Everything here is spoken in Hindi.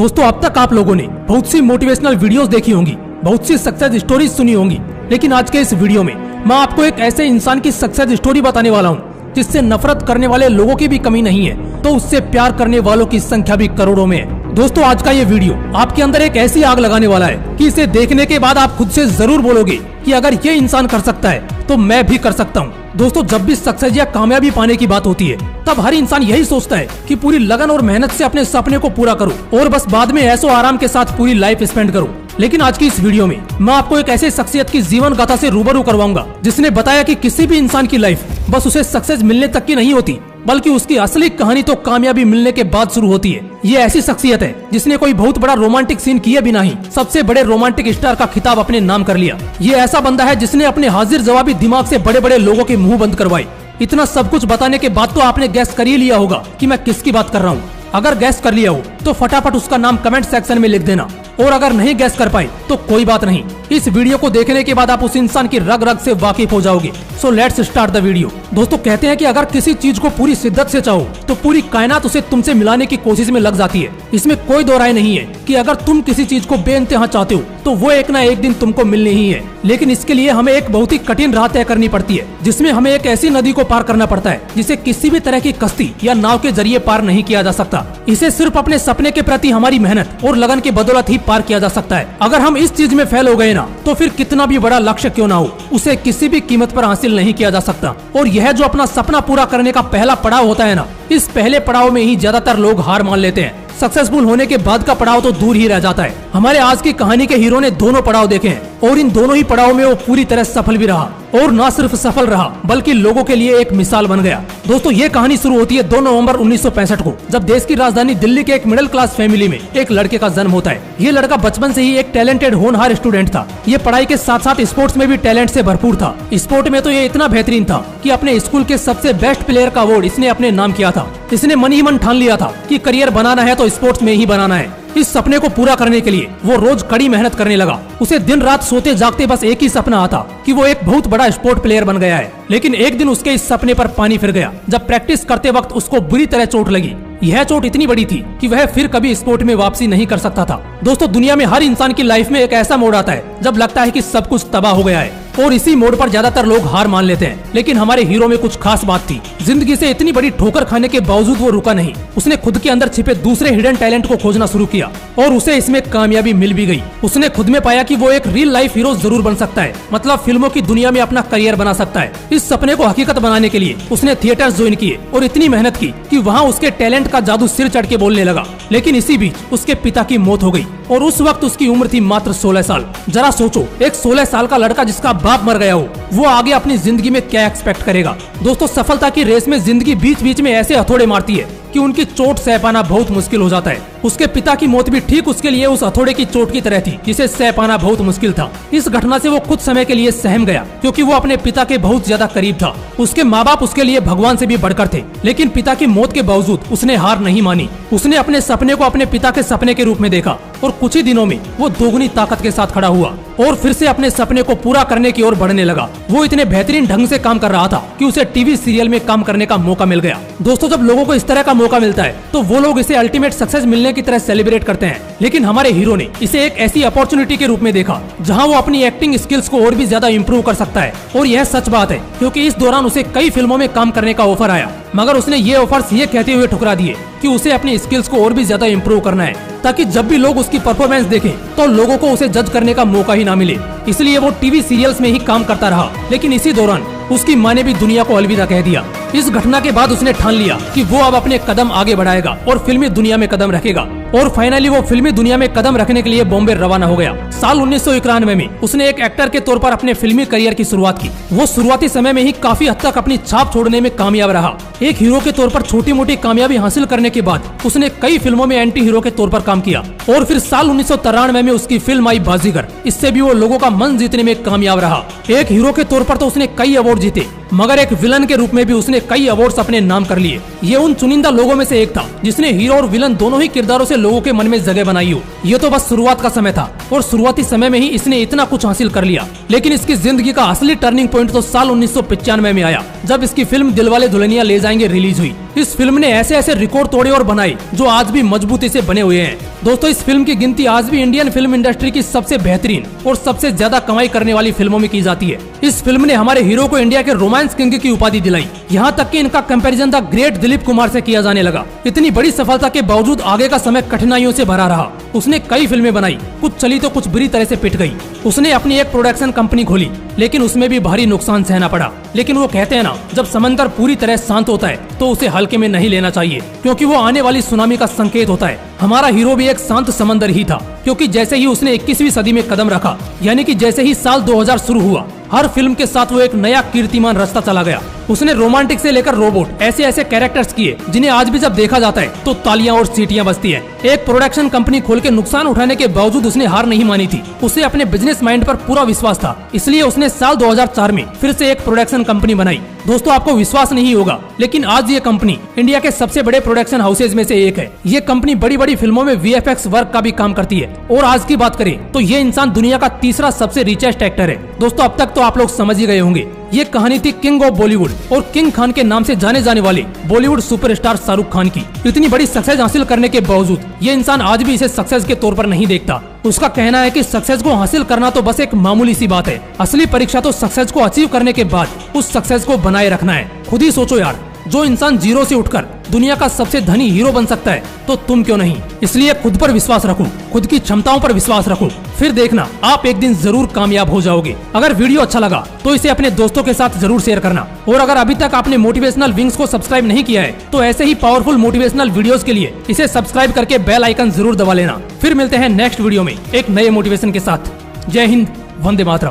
दोस्तों अब तक आप लोगों ने बहुत सी मोटिवेशनल वीडियोस देखी होंगी, बहुत सी सक्सेस स्टोरीज सुनी होंगी, लेकिन आज के इस वीडियो में मैं आपको एक ऐसे इंसान की सक्सेस स्टोरी बताने वाला हूँ जिससे नफरत करने वाले लोगों की भी कमी नहीं है, तो उससे प्यार करने वालों की संख्या भी करोड़ों में है। दोस्तों आज का ये वीडियो आपके अंदर एक ऐसी आग लगाने वाला है कि इसे देखने के बाद आप खुद से जरूर बोलोगे कि अगर ये इंसान कर सकता है तो मैं भी कर सकता हूँ। दोस्तों जब भी सक्सेस या कामयाबी पाने की बात होती है तब हर इंसान यही सोचता है कि पूरी लगन और मेहनत से अपने सपने को पूरा करूं और बस बाद में ऐशो आराम के साथ पूरी लाइफ स्पेंड करूं। लेकिन आज की इस वीडियो में मैं आपको एक ऐसे शख्सियत की जीवन गाथा से रूबरू करवाऊंगा जिसने बताया कि किसी भी इंसान की लाइफ बस उसे सक्सेस मिलने तक की नहीं होती, बल्कि उसकी असली कहानी तो कामयाबी मिलने के बाद शुरू होती है। ये ऐसी शख्सियत है जिसने कोई बहुत बड़ा रोमांटिक सीन किए बिना ही सबसे बड़े रोमांटिक स्टार का खिताब अपने नाम कर लिया। ये ऐसा बंदा है जिसने अपने हाजिर जवाबी दिमाग से बड़े बड़े लोगों के मुंह बंद करवाए। इतना सब कुछ बताने के बाद तो आपने गैस कर ही लिया होगा कि मैं किसकी बात कर रहा हूँ। अगर गैस कर लिया हो तो फटाफट उसका नाम कमेंट सेक्शन में लिख देना, और अगर नहीं गैस कर पाए तो कोई बात नहीं, इस वीडियो को देखने के बाद आप उस इंसान की रग रग से वाकिफ हो जाओगे। So let's start the video. दोस्तों कहते हैं कि अगर किसी चीज को पूरी शिद्दत से चाहो तो पूरी कायनात उसे तुमसे मिलाने की कोशिश में लग जाती है। इसमें कोई दो राय नहीं है कि अगर तुम किसी चीज को बेइंतहा चाहते हो तो वो एक ना एक दिन तुमको मिलनी ही है। लेकिन इसके लिए हमें एक बहुत ही कठिन राह तय करनी पड़ती है, जिसमें हमें एक ऐसी नदी को पार करना पड़ता है जिसे किसी भी तरह की कश्ती या नाव के जरिए पार नहीं किया जा सकता। इसे सिर्फ अपने सपने के प्रति हमारी मेहनत और लगन के बदौलत ही पार किया जा सकता है। अगर हम इस चीज में फेल हो गए ना तो फिर कितना भी बड़ा लक्ष्य क्यों ना हो, उसे किसी भी कीमत पर हासिल नहीं किया जा सकता। और यह जो अपना सपना पूरा करने का पहला पड़ाव होता है ना, इस पहले पड़ाव में ही ज्यादातर लोग हार मान लेते हैं। सक्सेसफुल होने के बाद का पड़ाव तो दूर ही रह जाता है। हमारे आज की कहानी के हीरो ने दोनों पड़ाव देखे हैं और इन दोनों ही पड़ाव में वो पूरी तरह सफल भी रहा, और न सिर्फ सफल रहा बल्कि लोगों के लिए एक मिसाल बन गया। दोस्तों ये कहानी शुरू होती है 2 नवंबर 1965 को, जब देश की राजधानी दिल्ली के एक मिडिल क्लास फैमिली में एक लड़के का जन्म होता है। ये लड़का बचपन से ही एक टैलेंटेड होनहार स्टूडेंट था। ये पढ़ाई के साथ साथ स्पोर्ट्स में भी टैलेंट से भरपूर था। स्पोर्ट में तो ये इतना बेहतरीन था कि अपने स्कूल के सबसे बेस्ट प्लेयर का अवार्ड इसने अपने नाम किया था। इसने मन ही मन ठान लिया था कि करियर बनाना है तो स्पोर्ट्स में ही बनाना है। इस सपने को पूरा करने के लिए वो रोज कड़ी मेहनत करने लगा। उसे दिन रात सोते जागते बस एक ही सपना आता कि वो एक बहुत बड़ा स्पोर्ट प्लेयर बन गया है। लेकिन एक दिन उसके इस सपने पर पानी फिर गया जब प्रैक्टिस करते वक्त उसको बुरी तरह चोट लगी। यह चोट इतनी बड़ी थी कि वह फिर कभी स्पोर्ट में वापसी नहीं कर सकता था। दोस्तों दुनिया में हर इंसान की लाइफ में एक ऐसा मोड़ आता है जब लगता है कि सब कुछ तबाह हो गया है, और इसी मोड़ पर ज्यादातर लोग हार मान लेते हैं। लेकिन हमारे हीरो में कुछ खास बात थी। जिंदगी से इतनी बड़ी ठोकर खाने के बावजूद वो रुका नहीं। उसने खुद के अंदर छिपे दूसरे हिडन टैलेंट को खोजना शुरू किया और उसे इसमें कामयाबी मिल भी गई। उसने खुद में पाया कि वो एक रियल लाइफ हीरो जरूर बन सकता है, मतलब फिल्मों की दुनिया में अपना करियर बना सकता है। इस सपने को हकीकत बनाने के लिए उसने थिएटर्स ज्वाइन किए और इतनी मेहनत की कि वहाँ उसके टैलेंट का जादू सिर चढ़ के बोलने लगा। लेकिन इसी बीच उसके पिता की मौत हो गई और उस वक्त उसकी उम्र थी मात्र 16 साल। जरा सोचो, एक 16 साल का लड़का जिसका बाप मर गया हो, वो आगे अपनी जिंदगी में क्या एक्सपेक्ट करेगा। दोस्तों सफलता की रेस में जिंदगी बीच बीच में ऐसे हथौड़े मारती है कि उनकी चोट सह पाना बहुत मुश्किल हो जाता है। उसके पिता की मौत भी ठीक उसके लिए उस हथौड़े की चोट की तरह थी जिसे सह पाना बहुत मुश्किल था। इस घटना से वो कुछ समय के लिए सहम गया क्योंकि वो अपने पिता के बहुत ज्यादा करीब था। उसके माँ बाप उसके लिए भगवान से भी बढ़कर थे। लेकिन पिता की मौत के बावजूद उसने हार नहीं मानी। उसने अपने सपने को अपने पिता के सपने के रूप में देखा और कुछ ही दिनों में वो दोगुनी ताकत के साथ खड़ा हुआ और फिर से अपने सपने को पूरा करने की ओर बढ़ने लगा। वो इतने बेहतरीन ढंग से काम कर रहा था कि उसे टीवी सीरियल में काम करने का मौका मिल गया। दोस्तों जब लोगों को इस तरह का मौका मिलता है तो वो लोग इसे अल्टीमेट सक्सेस मिलने की तरह सेलिब्रेट करते हैं। लेकिन हमारे हीरो ने इसे एक ऐसी अपॉर्चुनिटी के रूप में देखा जहां वो अपनी एक्टिंग स्किल्स को और भी ज्यादा इंप्रूव कर सकता है। और यह सच बात है क्योंकि इस दौरान उसे कई फिल्मों में काम करने का ऑफर आया, मगर उसने ये ऑफर्स ये कहते हुए ठुकरा दिए कि उसे अपनी स्किल्स को और भी ज्यादा इंप्रूव करना है ताकि जब भी लोग उसकी परफॉर्मेंस देखें तो लोगों को उसे जज करने का मौका ही ना मिले। इसलिए वो टीवी सीरियल्स में ही काम करता रहा। लेकिन इसी दौरान उसकी माँ ने भी दुनिया को अलविदा कह दिया। इस घटना के बाद उसने ठान लिया कि वो अब अपने कदम आगे बढ़ाएगा और फिल्मी दुनिया में कदम रखेगा। और फाइनली वो फिल्मी दुनिया में कदम रखने के लिए बॉम्बे रवाना हो गया। साल 1991 में उसने एक एक्टर के तौर पर अपने फिल्मी करियर की शुरुआत की। वो शुरुआती समय में ही काफी हद तक अपनी छाप छोड़ने में कामयाब रहा। एक हीरो के तौर पर छोटी मोटी कामयाबी हासिल करने के बाद उसने कई फिल्मों में एंटी हीरो के तौर पर काम किया और फिर साल 1993 में उसकी फिल्म आई बाजीगर। इससे भी वो लोगों का मन जीतने में कामयाब रहा। एक हीरो के तौर पर तो उसने कई अवार्ड जीते, मगर एक विलन के रूप में भी उसने कई अवार्ड्स अपने नाम कर लिए। ये उन चुनिंदा लोगों में से एक था जिसने हीरो और विलन दोनों ही किरदारों से लोगों के मन में जगह बनाई हो। ये तो बस शुरुआत का समय था और शुरुआती समय में ही इसने इतना कुछ हासिल कर लिया। लेकिन इसकी जिंदगी का असली टर्निंग पॉइंट तो साल 1995 में आया, जब इसकी फिल्म दिलवाले दुल्हनिया ले जाएंगे रिलीज हुई। इस फिल्म ने ऐसे ऐसे रिकॉर्ड तोड़े और बनाए जो आज भी मजबूती से बने हुए हैं। दोस्तों, इस फिल्म की गिनती आज भी इंडियन फिल्म इंडस्ट्री की सबसे बेहतरीन और सबसे ज्यादा कमाई करने वाली फिल्मों में की जाती है। इस फिल्म ने हमारे हीरो को इंडिया के रोमांस किंग की उपाधि दिलाई। यहाँ तक कि इनका comparison the great Dilip Kumar से किया जाने लगा। इतनी बड़ी सफलता के बावजूद आगे का समय कठिनाइयों से भरा रहा। उसने कई फिल्में बनाई, कुछ चली तो कुछ बुरी तरह से पिट गई। उसने अपनी एक प्रोडक्शन कंपनी खोली, लेकिन उसमें भी भारी नुकसान सहना पड़ा। लेकिन वो कहते हैं ना, जब समंदर पूरी तरह शांत होता है तो उसे हल्के में नहीं लेना चाहिए, क्योंकि वो आने वाली सुनामी का संकेत होता है। हमारा हीरो भी एक शांत समंदर ही था, क्योंकि जैसे ही उसने 21वीं सदी में कदम रखा, यानी कि जैसे ही साल 2000 शुरू हुआ, हर फिल्म के साथ वो एक नया कीर्तिमान रास्ता चला गया। उसने रोमांटिक से लेकर रोबोट ऐसे ऐसे कैरेक्टर्स किए जिन्हें आज भी जब देखा जाता है तो तालियां और सीटियां बजती है। एक प्रोडक्शन कंपनी खोल के नुकसान उठाने के बावजूद उसने हार नहीं मानी थी। उसे अपने बिजनेस माइंड पर पूरा विश्वास था, इसलिए उसने साल 2004 में फिर से एक प्रोडक्शन कंपनी बनाई। दोस्तों, आपको विश्वास नहीं होगा, लेकिन आज ये कंपनी इंडिया के सबसे बड़े प्रोडक्शन हाउसेज में से एक है। ये कंपनी बड़ी बड़ी फिल्मों में VFX वर्क का भी काम करती है। और आज की बात करें तो ये इंसान दुनिया का तीसरा सबसे रिचेस्ट एक्टर है। दोस्तों, अब तक तो आप लोग समझ ही गए होंगे, ये कहानी थी किंग ऑफ बॉलीवुड और किंग खान के नाम से जाने जाने वाले बॉलीवुड सुपरस्टार शाहरुख खान की। इतनी बड़ी सक्सेस हासिल करने के बावजूद ये इंसान आज भी इसे सक्सेस के तौर पर नहीं देखता। उसका कहना है कि सक्सेस को हासिल करना तो बस एक मामूली सी बात है, असली परीक्षा तो सक्सेस को अचीव करने के बाद उस सक्सेस को बनाए रखना है। खुद ही सोचो यार, जो इंसान जीरो से उठकर दुनिया का सबसे धनी हीरो बन सकता है, तो तुम क्यों नहीं। इसलिए खुद पर विश्वास रखो, खुद की क्षमताओं पर विश्वास रखो, फिर देखना आप एक दिन जरूर कामयाब हो जाओगे। अगर वीडियो अच्छा लगा तो इसे अपने दोस्तों के साथ जरूर शेयर करना। और अगर अभी तक आपने मोटिवेशनल विंग्स को सब्सक्राइब नहीं किया है तो ऐसे ही पावरफुल मोटिवेशनल वीडियोस के लिए इसे सब्सक्राइब करके बेल आइकन जरूर दबा लेना। फिर मिलते हैं नेक्स्ट वीडियो में एक नए मोटिवेशन के साथ। जय हिंद, वंदे मातरम।